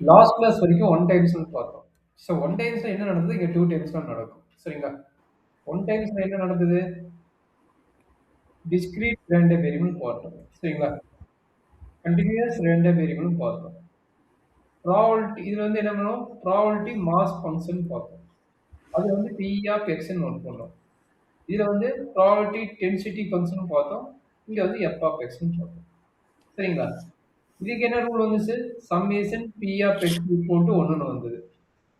Last class வரைக்கும் 1 டைம்ஸ்னு பார்த்தோம். So 1 டைம்ஸ்ல என்ன நடந்தது? இங்க 2 டைம்ஸ்ல நடக்கும். சரிங்களா? 1 டைம்ஸ்ல என்ன நடந்தது? டிஸ்கிரீட் ரேண்டம் வேரியபிள் பார்த்தோம். சரிங்களா? கன்டினியூஸ் ரேண்டம் வேரியபிள் பார்த்தோம். ப்ராபபிலிட்டி இதுல வந்து என்ன பண்ணோம்? ப்ராபபிலிட்டி மாஸ் ஃபங்ஷன் பார்த்தோம். அது வந்து P ஆஃப் Xன்னு ஒண்ணு பண்ணோம். இதுல வந்து ப்ராபபிலிட்டி டென்சிட்டி ஃபங்ஷன் பார்த்தோம். இங்க வந்து F ஆஃப் Xன்னு பார்த்தோம். சரிங்களா? இதுக்கு என்ன ரூல் வந்துச்சு? Summation P of X equal to 1ன்னு வந்தது.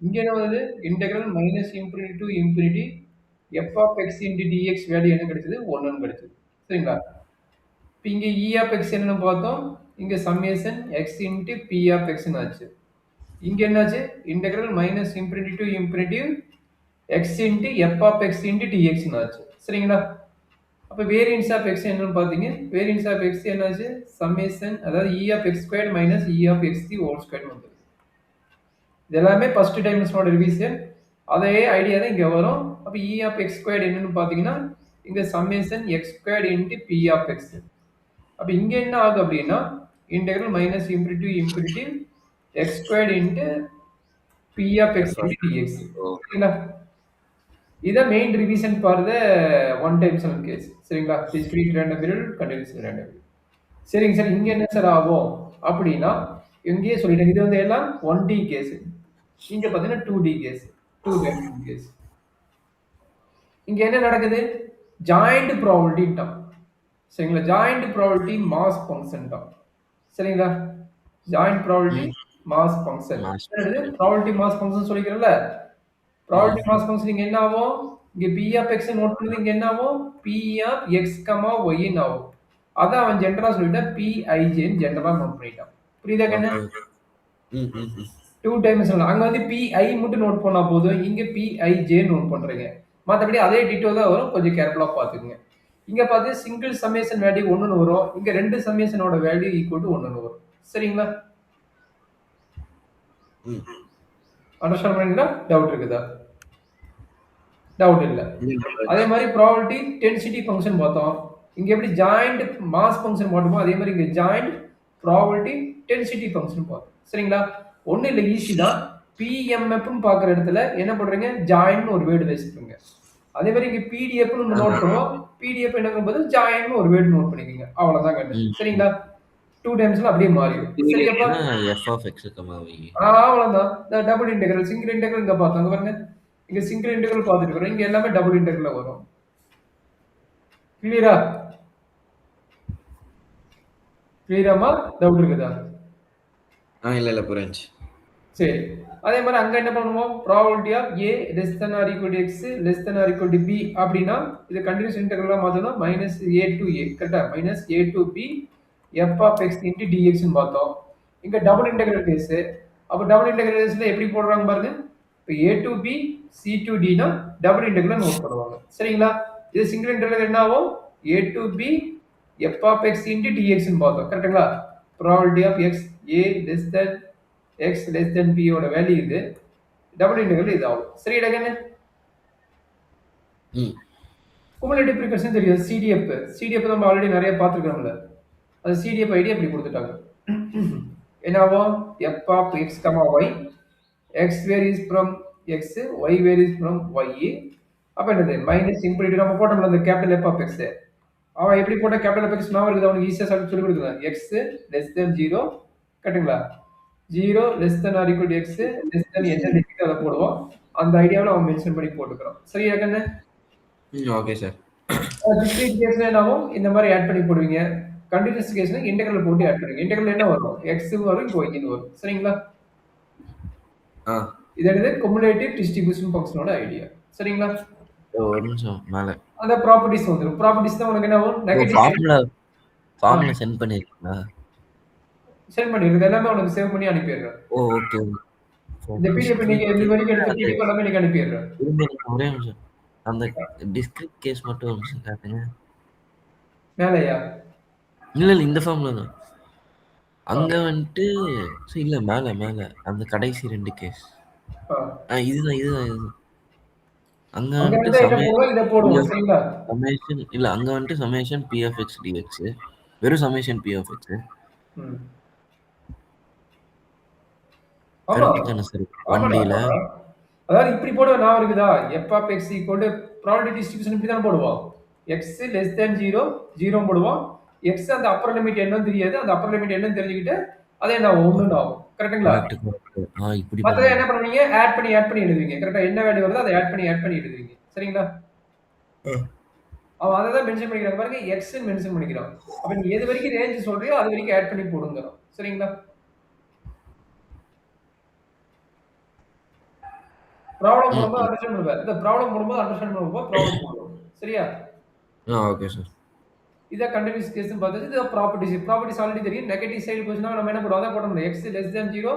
இங்க என்ன வந்தது? Integral minus infinity to infinity F of X into dx value என்ன கிடைச்சது? 1ன்னு கிடைச்சது. சரிங்களா? இப்ப இங்க E ஆஃப் X என்னன்னு பார்த்தோம். இங்க summation X into P of Xன்னு ஆச்சு. இங்க என்னாச்சு? Integral minus infinity to infinity x into F of X into dxன்னு ஆச்சு. சரிங்களா? அப்ப வேரியன்ஸ் ஆஃப் x என்னன்னு பாத்தீங்க? வேரியன்ஸ் ஆஃப் x என்னாச்சு? சம்மேஷன் அதாவது E of x square minus E of x the whole square வந்தது. இது எல்லாமே ஃபர்ஸ்ட் டைமென்ஷனோட ரிவிஷன். அதே ஐடியா தான் இங்க வரும். அப்ப E ஆஃப் x ஸ்கொயர் என்னன்னு பாத்தீங்கன்னா இங்க summation x square into P of x. அப்ப இங்க என்ன ஆகும் அப்படின்னா integral minus infinity to infinity x square into P of x into dx. சரிங்களா? இத main revision for the one dimensional case. சரிங்களா? Discrete random variable, continuous random variable. சரிங்க sir, இங்க என்ன சார் ஆகும் அப்படின்னா இங்கேயே சொல்லிட்டேன். இது வந்து எல்லாம் 1D கேஸ். இங்க பாத்தீங்கன்னா 2D கேஸ், 2 டைமென்ஷனல் கேஸ். இங்க என்ன நடக்குது? ஜாயிண்ட் ப்ராபபிலிட்டி டம். சரிங்களா? ஜாயிண்ட் ப்ராபபிலிட்டி மாஸ் ஃபங்க்ஷன் டம். சரிங்களா? Joint probability mass function. என்னது? ப்ராபபிலிட்டி மாஸ் ஃபங்க்ஷன் சொல்லிக்கிறேன்ல. ப்ராபபிலிட்டி மாஸ் ஃபங்க்ஷன் இங்க என்ன ஆகும்? இங்க P ஆஃப் X நோட் பண்ணது இங்க என்ன ஆகும்? P ஆஃப் X, Y ன்னு ஆகும். அத அவன் ஜெனரலா சொல்லிட்டான் Pij ன்னு ஜெனரலா நோட் பண்ணிட்டான். புரியுதா கண்ணு? 2 டைமென்ஷனல். அங்க வந்து Pi மட்டும் நோட் பண்ணா போதும். இங்க Pij நோட் பண்றீங்க. மத்தபடி அதே டிட்டோ தான் வரும். கொஞ்சம் கேர்ஃபுல்லா பாத்துக்கங்க. இங்க பாத்து சிங்கிள் சம்மேஷன் வேல்யூ 1ன்னு வரும். இங்க ரெண்டு சம்மேஷனோட வேல்யூ ஈக்குவல் டு 1ன்னு வரும். சரிங்களா? அண்டர்ஸ்டாண்ட் பண்ணீங்களா? டவுட் இருக்குதா? டவுட் இல்ல. அதே மாதிரி ப்ராபபிலிட்டி டென்சிட்டி ஃபங்க்ஷன் பார்த்தோம். இங்க எப்படி ஜாயிண்ட் மாஸ் ஃபங்க்ஷன் பார்த்தோமோ அதே மாதிரி இங்க ஜாயிண்ட் ப்ராபபிலிட்டி டென்சிட்டி ஃபங்க்ஷன் பார்த்தோம். சரிங்களா? ஒண்ணு இல்ல, ஈஸி தான். PMF ன்னு பாக்குற இடத்துல என்ன பண்றீங்க? ஜாயின்னு ஒரு வேர்டு வச்சுக்கோங்க. அதே மாதிரி இங்க PDF ன்னு நோட் பண்ணுவோம். PDF என்னங்கும்போது ஜாயின்னு ஒரு வேர்டு நோட் பண்ணிக்கோங்க. அவ்வளவுதான் கண்டு. சரிங்களா? 2 டைம்ஸ்ல அப்படியே மாறிடும். சரியாப்பா? F of X, y. அவ்வளவுதான். டபுள் இன்டெகிரல், சிங்கிள் இன்டெகிரல் இங்க பார்த்தோம். அங்க பாருங்க. இங்க சிங்கிள் இன்டெகிரல் பார்த்துட்டு இருக்கோம். இங்க எல்லாமே டபுள் இன்டெகிரல்ல வரும். கிளியரா? கிளியராமா? டவுட் இருக்குதா? இல்ல புரிஞ்சு. சரி. அதே மாதிரி அங்க என்ன பண்ணுவோம்? Probability of A less than or equal to X less than or equal to B அப்படின்னா இது கண்டினியூஸ் இன்டெகிரலா மாத்தணும். -A to A கரெக்ட்டா? -A to B f of X into dx ன்னு பார்த்தோம். இங்க டபுள் இன்டெகிரல் கேஸ். அப்ப டபுள் இன்டெகிரல் கேஸ்ல எப்படி போடுறாங்க பாருங்க. இப்போ A to B C to D னா டபுள் இன்டெகிரல் நோட் பண்ணுவாங்க. சரிங்களா? இது சிங்கிள் இன்டெகிரல் என்ன ஆகும்? A to B f of X into dx ன்னு பார்த்தோம். கரெக்ட்டுங்களா? Probability of X A less than X less than P ஓட வேல்யூ இது. டபுள் இன்டெகிரல் இது ஆகும். சரிடா கண்ணு? குமுலேட்டிவ் ப்ரிகர்ஷன் தெரியும். CDF. CDF நம்ம ஆல்ரெடி நிறைய பார்த்துருக்கோம்ல. அது CDF ஐடியா இப்படி கொடுத்துட்டாங்க. என்ன ஆகும்? F of X, Y. X varies from X, Y varies from Y. அப்ப என்னது? மைனஸ் இன்ஃபினிட்டி நம்ம போட்டோம்ல அந்த கேபிட்டல் F of X. அவன் எப்படி போட்ட கேபிட்டல் F X நாம இருக்குது அவனுக்கு ஈஸியா சொல்லி கொடுக்குறான். X less than 0 கரெக்ட்டுங்களா? 0 less than or equal to X less than என்ன லிமிட் அத போடுவோம். அந்த ஐடியாவுல அவன் மென்ஷன் பண்ணி போட்டுக்கிறான். சரியா கண்ணு? Okay sir. டிஸ்கிரீட் கேஸ்ல என்ன ஆகும்? இந்த மாதிரி ஆட் பண்ணி போடுவீங்க. கண்டினியூஸ் கேஸ்ல இன்டெகிரல் போட்டு ஆட் பண்ணுவீங்க. இன்டெகிரல் என்ன வரும்? X வரும், Y ன்னு வரும். சரிங்களா? இது என்னது? குமுலேட்டிவ் டிஸ்ட்ரிபியூஷன் ஃபங்க்ஷனோட ஐடியா. சரிங்களா? ஒரு நிமிஷம் மேல. அந்த ப்ராப்பர்ட்டீஸ் வந்துரும். ப்ராப்பர்ட்டீஸ் தான் உனக்கு என்ன ஆகும்? நெகட்டிவ் ஃபார்முலா சென்ட் பண்ணிருக்கீங்களா? சென்ட் பண்ணிருங்க. எல்லாமே உனக்கு சேவ் பண்ணி அனுப்பிடுறேன். ஓகே. இந்த PDF நீங்க இது வரைக்கும் எடுத்த PDF எல்லாமே நீங்க அனுப்பிடுறேன். ஒரே நிமிஷம். அந்த டிஸ்கிரிட் கேஸ் மட்டும் ஒரு நிமிஷம் காட்டுங்க. மேலையா? இல்ல இந்த ஃபார்ம்ல தான். அங்க வந்துட்டு இல்ல மேல அந்த கடைசி ரெண்டு கேஸ். இதுதான். அங்க வந்துட்டு சமேஷன் இல்ல அங்க வந்துட்டு summation P of X dx. வெறும் சமேஷன் P of X. ஆமா. கரெக்ட் தானே சார்? ஆமாடா. 1Dல. அதாவது இப்படி போடுவேன் ஞாபகம் இருக்குதா? F of X equal to probability distribution இப்படி தானே போடுவோம். எக்ஸ் லெஸ் தேன் 0, 0 போடுவோம். எக்ஸ் அந்த அப்பர் லிமிட் என்னன்னு தெரியாது. அந்த அப்பர் லிமிட் என்னன்னு தெரிஞ்சுக்கிட்டு, அது என்ன ஆகும்? 1ன்னு ஆகும். கரெக்ட்டுங்களா? Correct, correct. இப்படி மத்தத என்ன பண்ணுவோம். பண்ணுவீங்க? ஆட் பண்ணி எழுதுவீங்க. கரெக்ட்டா? என்ன வேல்யூ வருதோ அத ஆட் பண்ணி எழுதுவீங்க. சரிங்களா? அவன் அத தான் மென்ஷன் பண்ணிக்கிறான் பாருங்க. எக்ஸ்ன்னு மென்ஷன் பண்ணிக்கிறான். அப்ப நீ எது வரைக்கும் ரேஞ்ச் சொல்றியோ அது வரைக்கும் ஆட் பண்ணி போடுங்கிறான். சரிங்களா? ப்ராப்ளம் ம், போடும்போது ம். அண்டர்ஸ்டாண்ட் பண்ணுவ. இந்த ப்ராப்ளம் போடும்போது அண்டர்ஸ்டாண்ட் பண்ணுவோம். ப்ராப்ளம் போடுவோம். சரியா? Okay sir. இத கன்டினியூஸ் கேஸ்னு பார்த்தது. இது ப்ராப்பர்ட்டீஸ். ப்ராப்பர்ட்டீஸ் ஆல்ரெடி தெரியும். நெகட்டிவ் சைடு போச்சுனா நம்ம என்ன பண்ணுவோம்? அதான் போட முடியும். x less than 0,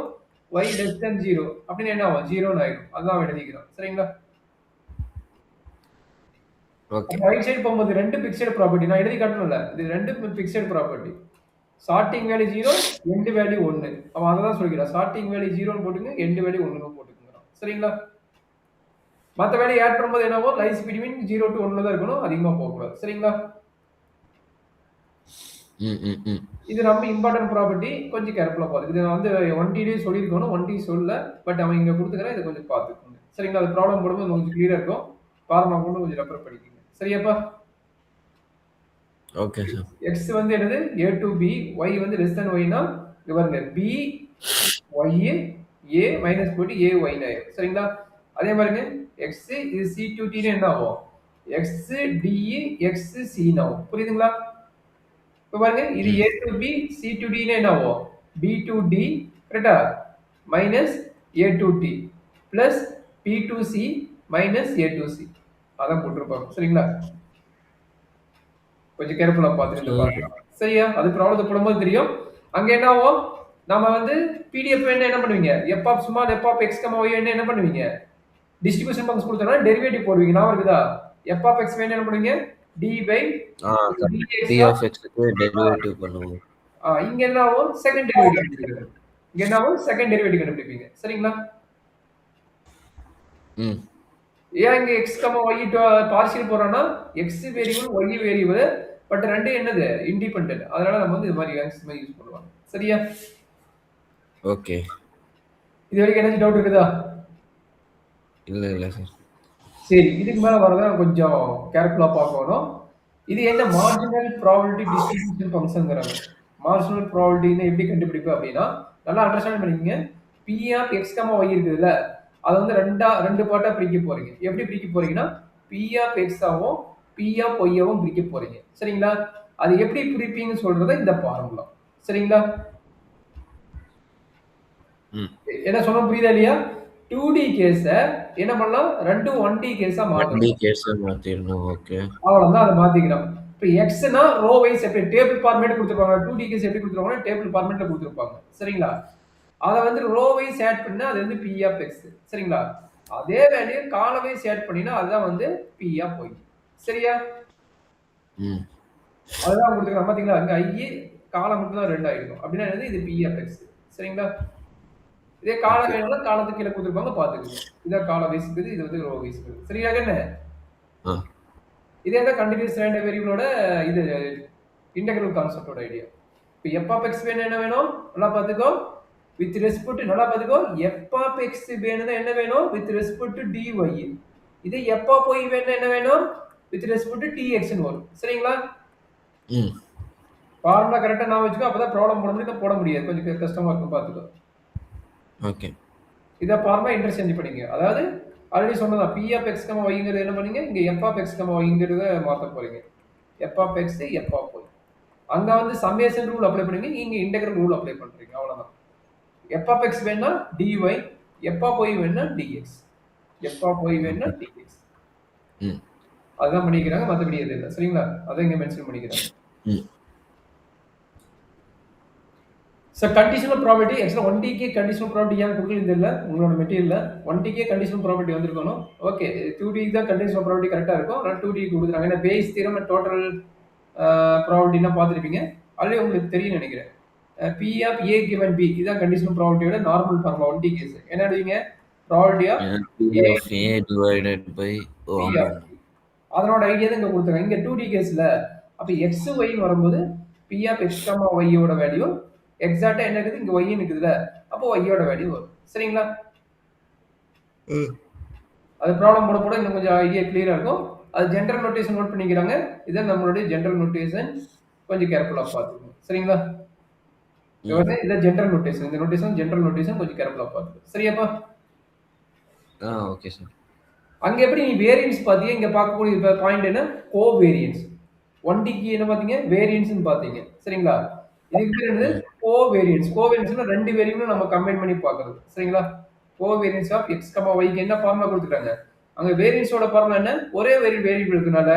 y less than 0 அப்படின்னு என்ன ஆகும்? 0ன்னு ஆயிடும். அதான் அவன் எழுதிக்கிறான். சரிங்களா? ஓகே. ரைட் சைடு போகும்போது 2 பிக்ஸ்டு ப்ராப்பர்ட்டி. நான் எழுதி காட்டணும்ல. இது 2 fixed property. Starting value 0, end value 1. அவன் அத தான் சொல்கிறான். ஸ்டார்டிங் வேல்யூ 0ன்னு போட்டுங்க, எண்ட் வேல்யூ 1ன்னு போட்டுக்கங்கறான். சரிங்களா? மத்த வேல்யூ ஆட் பண்ணும்போது என்ன ஆகும்? லைஸ் பிட்வீன் 0 to 1ல தான் இருக்கணும். அதிகமா போக கூடாது. சரிங்களா? இது ரொம்ப இம்பார்ட்டன்ட் ப்ராப்பர்ட்டி. கொஞ்சம் கேர்ஃபுல்லா பாத்துக்கங்க. இது நான் வந்து 1Dலயே சொல்லியிருக்கணும். 1D சொல்லல. பட் அவன் இங்க குடுத்துக்கிறான். இத கொஞ்சம் பாத்துக்கோங்க. சரிங்களா? அது ப்ராப்ளம் போடும்போது கொஞ்சம் கிளியரா இருக்கும். ஃபார்முலா கூட கொஞ்சம் ரெஃபர் பண்ணிக்கங்க. சரியாப்பா? Okay sir. x வந்து என்னது? a to b, y வந்து less than y னா இங்க பாருங்க b y a மைனஸ் போட்டு a y ன்னு ஆயிரும். சரிங்களா? அதே மாதிரிங்க x இது c to t ன்னு என்ன ஆகும்? x d x c ன்னு ஆகும். புரியுதுங்களா? இப்ப பாருங்க இது ம். a to b, c to d ன்னா என்ன ஆகும்? b to d கரெக்ட்டா? Minus a to t plus p to c minus a to c. அதான் போட்டிருப்பாங்க. சரிங்களா? கொஞ்சம் கேர்ஃபுல்லா பார்த்துட்டு சார். பாருங்க. சரியா? அது ப்ராப்ளத்த போடும்போது தெரியும். அங்க என்ன ஆகும்? நாம வந்து பிடிஎஃப் வேணும்னா என்ன பண்ணுவீங்க? F of small F of X, Y வேணும்னா என்ன பண்ணுவீங்க? டிஸ்ட்ரிபியூஷன் ஃபங்க்ஷன் குடுத்தோம்னா டெரிவேட்டிவ் போடுவீங்க. ஞாபகம் இருக்குதா? எஃப் ஆஃப் எக்ஸ் வேணும்னா என்ன பண்ணுவீங்க? D by correct. D dx of of எக்ஸ்க்கு டெரிவேட்டிவ் பண்ணுவோம். இங்க என்ன ஆகும்? செகண்ட் டெரிவேட்டிவ் கண்டுபிடிக்கிறது. இங்க என்ன ஆகும்? செகண்ட் டெரிவேட்டிவ் கண்டுபிடிப்பீங்க. சரிங்களா? ம். ஏன் இங்க x, y பார்ஷியல் போடுறோம்னா x variable, y variable. But ரெண்டும் என்னது? இண்டிபெண்டன்ட். அதனால நம்ம வந்து இது மாதிரி மேக்ஸிமம் யூஸ் பண்ணுவாங்க. சரியா? ஓகே. இது வரைக்கும் ஏதாச்சும் டவுட் இருக்குதா? இல்ல சார். சரி. இதுக்கு மேல வரத கொஞ்சம் கேர்ஃபுல்லா பார்க்கணும். இது என்ன மார்ஜினல் ப்ராபபிலிட்டி டிஸ்ட்ரிபியூஷன் ஃபங்ஷன்ங்கறாங்க. மார்ஜினல் ப்ராபபிலிட்டின்னு எப்படி கண்டுபிடிப்பு அப்படின்னா, நல்லா அண்டர்ஸ்டாண்ட் பண்ணிக்கங்க. P ஆஃப் x, y இருக்குதுல்ல, அத வந்து 2 பார்ட்டா பிரிக்க போறீங்க. எப்படி பிரிக்க போறீங்கன்னா, P ஆஃப் x ஆவும், P ஆஃப் y ஆவும் பிரிக்க போறீங்க. சரிங்களா? அது எப்படி பிரிப்பீங்கன்னு சொல்றத இந்த ஃபார்முலா. சரிங்களா? ம். என்ன சொன்னா புரியுதா இல்லையா? 2D கேஸ என்ன பண்ணலாம்? 2 1D கேஸா 1D மாத்தலாம். கேஸா மாத்திரணும். ஓகே. அவ்வளவுதான் அத மாத்திக்கிறோம். இப்ப எக்ஸ்னா ரோ வைஸ் எப்படி டேபிள் ஃபார்மேட் குடுத்திருப்பாங்க. 2D கேஸ் எப்படி குடுத்திருப்பாங்கன்னா டேபிள் ஃபார்மேட்ல குடுத்திருப்பாங்க. சரிங்களா? அத வந்து ரோ வைஸ் ஆட் பண்ணா அது வந்து P ஆஃப் X. சரிங்களா? அதே வேல்யூ கால வைஸ் ஆட் பண்ணினா அதுதான் வந்து P ஆஃப் Y. சரியா? ம். அதுதான் குடுத்திருக்காங்க பாத்தீங்களா? அங்க I காலம் மட்டும் தான் 2 ஆயிருக்கும். அப்படின்னா என்னது? இது P ஆஃப் X. சரிங்களா? இதே காலம் ஓகே. வேணும்னா காலத்துக்கு கீழ குடுத்திருப்பாங்க பாத்துக்கங்க. இதான் கால வைஸ் இருக்குது. இது வந்து ரோ வைஸ் இருக்குது. சரியா கண்ணு? ஆ. இதே தான் கன்டினியூஸ் ரேண்டம் வேரியபிளோட இது இன்டெகிரல் கான்செப்டோட ஐடியா. இப்போ f ஆஃப் x வேணும் என்ன வேணும்? நல்லா பாத்துக்கோ. வித் ரெஸ்பெக்ட் நல்லா பாத்துக்கோ. f ஆஃப் x வேணும்னா என்ன வேணும்? With respect to dy. இது f ஆஃப் y வேணும்னா என்ன வேணும்? வித் ரெஸ்பெக்ட் டு dx ன்னு வரும். சரிங்களா? ம். ஃபார்முலா கரெக்ட்டா நான் வச்சுக்கோ. அப்பதான் ப்ராப்ளம் போட முடியும். போட முடியாது. கொஞ்சம் கஷ்டமா இருக்கும் பாத்துக்கோ. ஓகே. இத ஃபார்முலா இன்டர்சேஞ்ச் பண்ணிக்க. அதாவது ஆல்ரெடி சொன்னதா p ஆஃப் x, yங்கிறது என்ன பண்ணீங்க? இங்க f ஆஃப் x, yங்கிறத மாத்த போறீங்க. f of x, f of y. அங்க வந்து சம்மேஷன் ரூல் அப்ளை பண்ணுவீங்க. இங்க இன்டெகிரல் ரூல் அப்ளை பண்றீங்க. அவ்வளவுதான். f of x வேணா dy, f of y வேணா dx. f of y வேணா ஓகே. dx. ம். அதுதான் பண்ணிக்கிறாங்க. மத்தபடி எதுவும் இல்ல. சரிங்களா? அத இங்க மென்ஷன் பண்ணிக்கிறாங்க. ம். கண்டிஷனல் ப்ராபர்ட்டி ஆக்சுவலா 1D கண்டிஷனல் ப்ராபர்ட்டி ஏன் குடுக்கலன்னு தெரியல. உங்களோட மெட்டீரியல்ல 1D கண்டிஷனல் ப்ராபர்ட்டி வந்திருக்கணும். ஓகே. 2D தான் கண்டிஷனல் ப்ராபர்ட்டி கரெக்ட்டா இருக்கும். ஆனா 2D குடுக்குறாங்க. ஏன்னா பேஸ் தியரம் அண்ட் டோட்டல் ப்ராபர்ட்டினா பார்த்திருப்பீங்க. ஆல்ரெடி உங்களுக்கு தெரியும்னு நினைக்கிறேன். P of A given B இதான் கண்டிஷனல் ப்ராபர்ட்டியோட நார்மல் ஃபார்முலா 1D கேஸ். என்ன எழுதுவீங்க? Property of P A of A divided by P 1 of B. அதனோட ஐடியா தான் இங்க குடுத்துருக்காங்க. இங்க 2D கேஸ்ல அப்ப x, y ன்னு வரும்போது P of x, y யோட வேல்யூ எக்ஸாக்ட்டா என்ன இருக்குது? இங்க y ன்னு இருக்குதுல. அப்போ ஒய்யோட வேல்யூ வரும். சரிங்களா? ம். அது ப்ராப்ளம் போட போட இன்னும் கொஞ்சம் ஐடியா கிளியரா இருக்கும். அது ஜெனரல் நோட்டேஷன் நோட் பண்ணிக்கிறாங்க. இதான் நம்மளுடைய ஜெனரல் நோட்டேஷன். கொஞ்சம் கேர்ஃபுல்லா பார்த்துக்கணும். சரிங்களா? இது ம். வந்து இதான் ஜெனரல் நோட்டேஷன். இந்த நோட்டேஷன் ஜெனரல் நோட்டேஷன் கொஞ்சம் கேர்ஃபுல்லா பார்த்துக்கணும். சரியாப்பா? Okay sir. அங்க எப்படி நீ வேரியன்ஸ் பாத்தீங்க, இங்க பார்க்கக்கூடிய பாயிண்ட் என்ன? கோவேரியன்ஸ். 1Dக்கு என்ன பாத்தீங்க? வேரியன்ஸ்னு பாத்தீங்க. சரிங்களா? இதுக்கு பேர் என்னது? ம். கோவேரியன்ஸ். கோவேரியன்ஸ்னா 2 வேரியபிளும் நம்ம கம்பைன் பண்ணி பார்க்கிறது. சரிங்களா? கோவேரியன்ஸ் ஆஃப் x, yக்கு என்ன ஃபார்முலா கொடுத்துட்டாங்க? அங்க வேரியன்ஸோட ஃபார்முலா என்ன? ஒரே வேரியபிள் இருக்கனால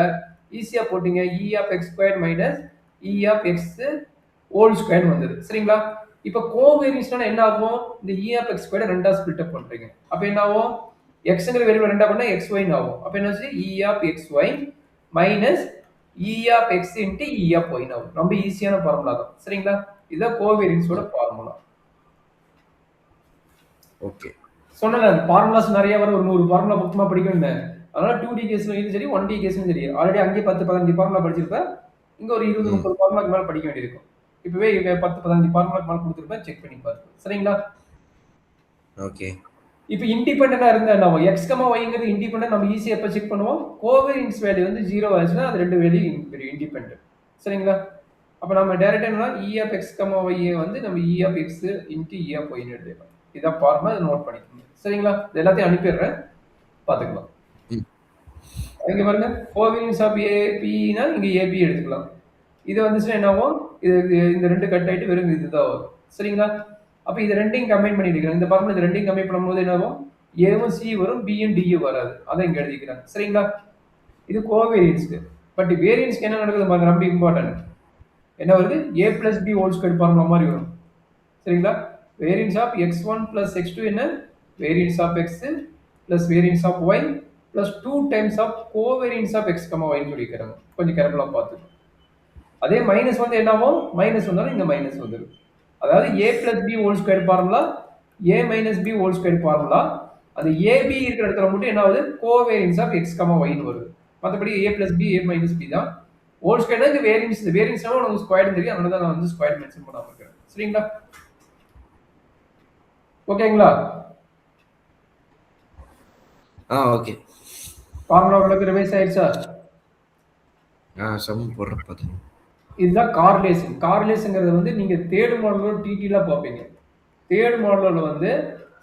ஈஸியா போட்டீங்க. e of x squared minus e of x whole square வந்தது. சரிங்களா? இப்ப கோவேரியன்ஸ்னா என்ன ஆகும்? இந்த e of x squared ரெண்டா ஸ்ப்ளிட் அப் பண்றீங்க. அப்ப என்ன ஆகும்? xங்கிற வேரியபிள் ரெண்டா பண்ணா xy ன்னு ஆகும். அப்ப என்னாச்சு? e of xy minus e of x into e of y ன்னு ஆகும். ரொம்ப ஈஸியான ஃபார்முலா தான். சரிங்களா? இதுதான் கோவேரியன்ஸோட ஃபார்முலா. ஓகே. சொன்னேன்ல ஃபார்முலாஸ் நிறைய வரும். ஒரு 100 ஃபார்முலா மொத்தமா படிக்கணும்னு. அதனால 2D கேஸ்லயும் சரி 1D கேஸ்லயும் சரி ஆல்ரெடி அங்கேயே 10 15 ஃபார்முலா படிச்சிருப்பேன். இங்க ஒரு 20 ம். 30 ஃபார்முலாக்கு மேல படிக்க வேண்டியிருக்கும். இப்பவே 10 15 ஃபார்முலாக்கு மேல கொடுத்துருப்பேன். செக் பண்ணி பாருங்க. சரிங்களா? ஓகே. இப்ப இண்டிபெண்டன்டா இருந்தா என்ன ஆகும்? x, yங்கிறது இண்டிபெண்டன்ட் நம்ம ஈஸியா எப்ப செக் பண்ணுவோம்? கோவேரியன்ஸ் வேல்யூ வந்து 0 ஆச்சுன்னா அது ரெண்டு வேல்யூ இண்டிபெண்டன்ட். சரிங்களா? அப்ப நம்ம டைரக்டா என்ன e of x, y வந்து நம்ம e of x into e of y ன்னு எழுதிடலாம். இதான் ஃபார்முலா. இத நோட் பண்ணிக்கோங்க. சரிங்களா? இது எல்லாத்தையும் அனுப்பிடுறேன். பாத்துக்கலாம். ம். இங்க பாருங்க. கோவேரியன்ஸ் ஆஃப் AP னா இங்க AB எடுத்துக்கலாம். இது வந்துச்சுன்னா என்ன ஆகும்? இது இந்த ரெண்டு கட் ஆயிட்டு வெறும் இதுதான் வரும். சரிங்களா? அப்ப இது ரெண்டையும் கம்பைன் பண்ணிருக்கேன். இந்த ஃபார்முலா இது ரெண்டையும் கம்பைன் பண்ணும்போது என்ன ஆகும்? ஏவும் சி வரும், பியும் டியும் வராது. அதான் இங்க எழுதிக்கிறேன். சரிங்களா? இது கோவேரியன்ஸ்க்கு. பட் வேரியன்ஸ்க்கு என்ன நடக்குது பாருங்க, ரொம்ப இம்பார்ட்டன்ட். என்ன வருது? a plus b whole square formula மாதிரி வரும். சரிங்களா? Variance of x1 plus x2 என்ன? Variance of x plus variance of y plus 2 times of covariance of x, y ன்னு சொல்லிக்கிறாங்க. கொஞ்சம் கேர்ஃபுல்லா பார்த்துக்கணும். அதே மைனஸ் வந்து என்ன ஆகும்? மைனஸ் வந்தாலும் இந்த மைனஸ் வந்துடும். அதாவது a plus b whole square formula, a minus b whole square formula, அந்த ab இருக்கிற இடத்துல மட்டும் என்ன ஆகுது? கோவேரியன்ஸ் ஆஃப் x, y ன்னு வருது. மற்றபடி a plus b, a minus b தான். ஹோல் ஸ்கொயர்னா இந்த வேரியன்ஸ், இந்த வேரியன்ஸ்னா உங்களுக்கு ஸ்கொயர்னு தெரியும். அதனால தான் நான் வந்து ஸ்கொயர் மென்ஷன் பண்ணாம இருக்கேன். சரிங்களா? ஓகேங்களா? ஓகே. ஃபார்முலா உங்களுக்கு ரிவைஸ் ஆயிடுச்சா? சம் போடுறேன் பாத்துங்க. இதுதான் கார்லேஷன். கார்லேஷன்ங்கிறது வந்து நீங்க தேர்ட் மாடலோட டீட்டெயிலாக பார்ப்பீங்க. தேர்ட் மாடலில் வந்து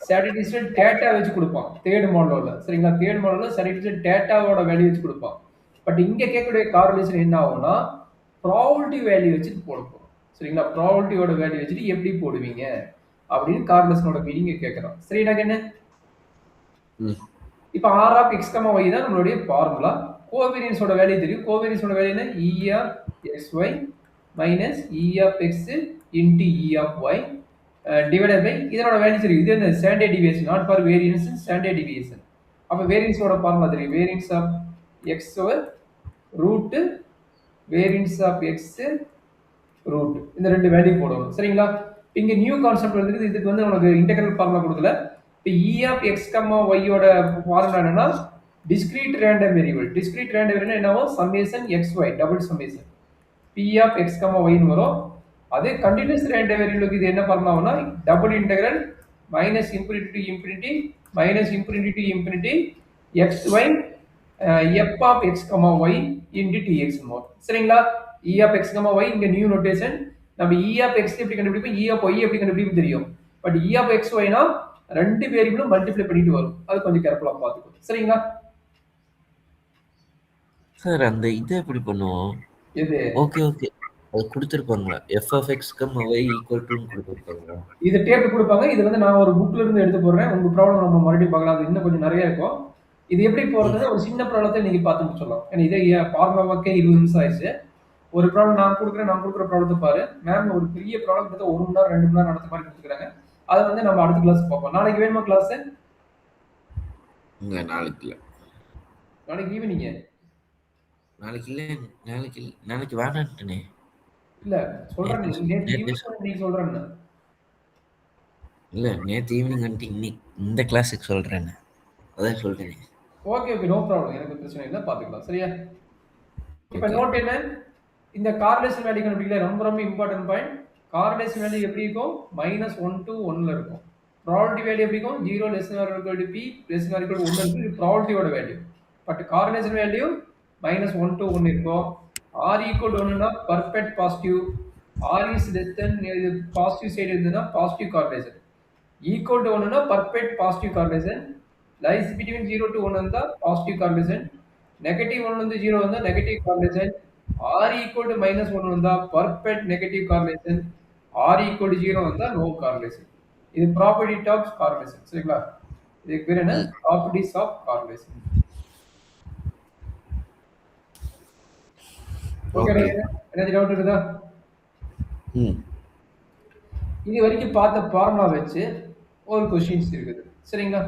ஸ்டாட்டிஸ்டிக்ஸில் டேட்டா வச்சு கொடுப்பான். தேர்ட் மாடலில் சரிங்களா? தேர்ட் மாடலில் ஸ்டாட்டிஸ்டிக்ஸில் டேட்டாவோட வேல்யூ வச்சு கொடுப்பான். பட் இங்கே கேட்கக்கூடிய கார்லேஷன் என்ன ஆகும்னா ப்ராபபிலிட்டி வேல்யூ வச்சு போட போகிறோம். சரிங்களா? ப்ராபபிலிட்டியோட வேல்யூ வச்சுட்டு எப்படி போடுவீங்க அப்படின்னு கார்லேஷனோட மீனிங்கை கேட்குறோம். சரிடா என்ன? இப்போ ஆர் ஆஃப் எக்ஸ், ஒய் தான் நம்மளுடைய ஃபார்முலா. கோவேரியன்ஸோட வேல்யூ தெரியும். கோவேரியன்ஸோட வேல்யூ என்ன? E of X Y minus E of X into E of Y divided by இதனோட வேல்யூ தெரியும். இது என்ன? Standard deviation. Not for variance, standard deviation. அப்போ வேரியன்ஸோட ஃபார்முலா தெரியும். Variance of X over root variance of X root. இந்த ரெண்டு value போடணும். சரிங்களா? இங்க நியூ கான்செப்ட் வந்து இதுக்கு வந்து உனக்கு இன்டெகிரல் ஃபார்முலா கொடுக்கல. இப்போ இ ஆஃப் எக்ஸ், ஒய்யோட ஃபார்முலா என்னன்னா discrete random variable. Discrete random variable என்னவோ summation X Y double summation P of X, ஒய்னு வரும். அதே கண்டினியூஸ் ரேண்டம் வேரியபிளுக்கு இது என்ன ஃபார்முலானா double integral minus infinity to infinity minus infinity to infinity X Y F of X, Y into d x more. சரிங்களா? E of X, Y இங்க new notation. நம்ம இ ஆஃப் எக்ஸ் எப்படி கண்டுபிடிப்போம், இ ஆஃப் ஒய் எப்படி கண்டுபிடிப்போம் தெரியும். பட் இ ஆஃப் எக்ஸ் ஒய்னா ரெண்டு வேரியபிளும் multiply பண்ணிட்டு வரும். அது கொஞ்சம் கேர்ஃபுல்லா பார்த்துக்கணும். சரிங்களா? சார் அந்த இதை எப்படி பண்ணுவோம்? இது ஓகே ஓகே. அது கொடுத்துருப்பாங்களா? F of X comma Y equal to கொடுத்துருப்பாங்களா? இது டேபிள் கொடுப்பாங்க. இது வந்து நான் ஒரு புக்ல இருந்து எடுத்து போடுறேன். உங்க ப்ராப்ளம் நம்ம மறுபடியும் பார்க்கலாம். அது இன்னும் கொஞ்சம் நிறைய இருக்கும். இது எப்படி போறதுன்னு ஒரு சின்ன ப்ராப்ளத்தை நீங்க பார்த்து முடிச்சிடலாம். ஏன்னா இதே ஃபார்முலாவுக்கே 20 நிமிஷம் ஆயிடுச்சு. ஒரு ப்ராப்ளம் நான் கொடுக்குற ப்ராப்ளத்தை பாரு. மேம் ஒரு பெரிய ப்ராப்ளம் கிட்ட 1 மணி நேரம் 2 மணி நேரம் நடத்த மாதிரி கொடுத்துருக்காங்க. அதை வந்து நம்ம அடுத்த கிளாஸ் பார்ப்போம். நாளைக்கு வேணுமா கிளாஸ்? நாளைக்கு இல்லை. நாளைக்கு ஈவினிங். நாளைக்கு இல்லை. நாளைக்கு வேணான்ட்டுனே. இல்ல சொல்றேன். நீ சொல்றேன்னு. இல்ல நேற்று ஈவினிங் வந்துட்டு இன்னைக்கு இந்த கிளாஸுக்கு சொல்றேன். அதான் சொல்றேன். Okay no problem. எனக்கு பிரச்சனை இல்லை, பார்த்துக்கலாம். சரியா? இப்போ Okay. நோட் என்ன? இந்த கார்லேஷன் வேல்யூ கண்டுபிடிக்கல ரொம்ப ரொம்ப இம்பார்ட்டன்ட் பாயிண்ட். கார்லேஷன் வேல்யூ எப்படி இருக்கும்? -1 to 1ல இருக்கும். ப்ராபபிலிட்டி வேல்யூ எப்படி இருக்கும்? 0 less than or equal to p less than or equal to 1 இருக்கு. இது ப்ராபபிலிட்டியோட value. But correlation value -1 to 1 இருக்கும். r ஈக்குவல் டு 1னா perfect positive. r is less than இது பாசிட்டிவ் சைடு இருந்ததுன்னா பாசிட்டிவ் கார்லேஷன். ஈக்குவல் டு 1னா perfect positive correlation. Lies between 0 to 1 இருந்தா positive correlation. Negative 1 வந்து 0 வந்தா negative correlation. r equal to -1 வந்தா perfect negative correlation. r equal to 0 வந்தா no correlation. இது property of correlation. சரிங்களா? இதுக்கு பேர் என்ன? Properties of correlation. Okay okay. என்ன டவுட் இருக்குதா? இது வரைக்கும் பார்த்த ஃபார்முலா வச்சு ஒரு கொஸ்டின்ஸ் இருக்குது. சரிங்களா?